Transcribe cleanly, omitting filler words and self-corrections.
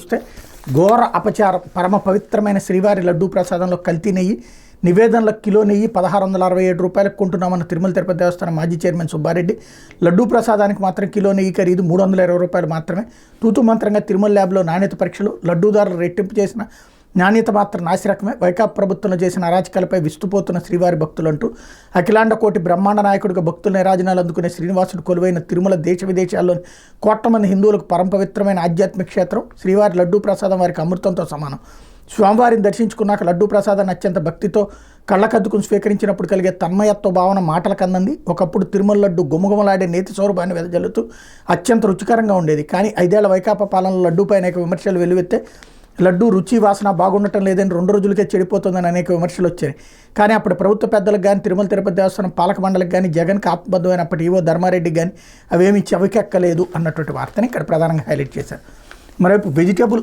చూస్తే ఘోర అపచారం. పరమ పవిత్రమైన శ్రీవారి లడ్డూ ప్రసాదంలో కల్తీ నెయ్యి, నివేదనలో కిలో నెయ్యి 1667 రూపాయలకు కొంటున్నామన్న తిరుమల తిరుపతి దేవస్థానం మాజీ చైర్మన్ సుబ్బారెడ్డి. లడ్డూ ప్రసాదానికి మాత్రం కిలో నెయ్యి ఖరీదు 320 రూపాయలు మాత్రమే. తూతు మంత్రంగా తిరుమల ల్యాబ్లో నాణ్యత పరీక్షలు, లడ్డూదారులు రెట్టింపు చేసిన నాణ్యత మాత్రం నాసిరకమే. వైకాపా ప్రభుత్వంలో చేసిన అరాచకాలపై విస్తుపోతున్న శ్రీవారి భక్తులంటూ అఖిలాండ కోటి బ్రహ్మాండ నాయకుడిగా భక్తుల నిరాజనాలు అందుకునే శ్రీనివాసుడు కొలువైన తిరుమల దేశ విదేశాల్లోని కోట్ల మంది హిందువులకు పరమ పవిత్రమైన ఆధ్యాత్మిక క్షేత్రం. శ్రీవారి లడ్డూ ప్రసాదం వారికి అమృతంతో సమానం. స్వామివారిని దర్శించుకున్నాక లడ్డూ ప్రసాదాన్ని అత్యంత భక్తితో కళ్ళకద్దుకుని స్వీకరించినప్పుడు కలిగే తన్మయత్వ భావన మాటలకు అందంది. ఒకప్పుడు తిరుమల లడ్డు గుమగుమలాడే నేతి స్వరూపాన్ని వెదజల్లుతూ అత్యంత రుచికరంగా ఉండేది. కానీ 5 ఏళ్ల వైకాపా పాలనలో లడ్డూపై అనేక విమర్శలు వెల్లువెత్తే. లడ్డు రుచి వాసన బాగుండటం లేదని 2 రోజులకే చెడిపోతుందని అనేక విమర్శలు వచ్చాయి. కానీ అప్పుడు ప్రభుత్వ పెద్దలకు కానీ తిరుమల తిరుపతి దేవస్థానం పాలక మండలికి కానీ జగన్కి ఆత్మబద్ధమైన అప్పటి ఈవో ధర్మారెడ్డికి కానీ అవేమీ చెవికెక్కలేదు అన్నటువంటి వార్తని ఇక్కడ ప్రధానంగా హైలైట్ చేశారు. మరోవైపు వెజిటేబుల్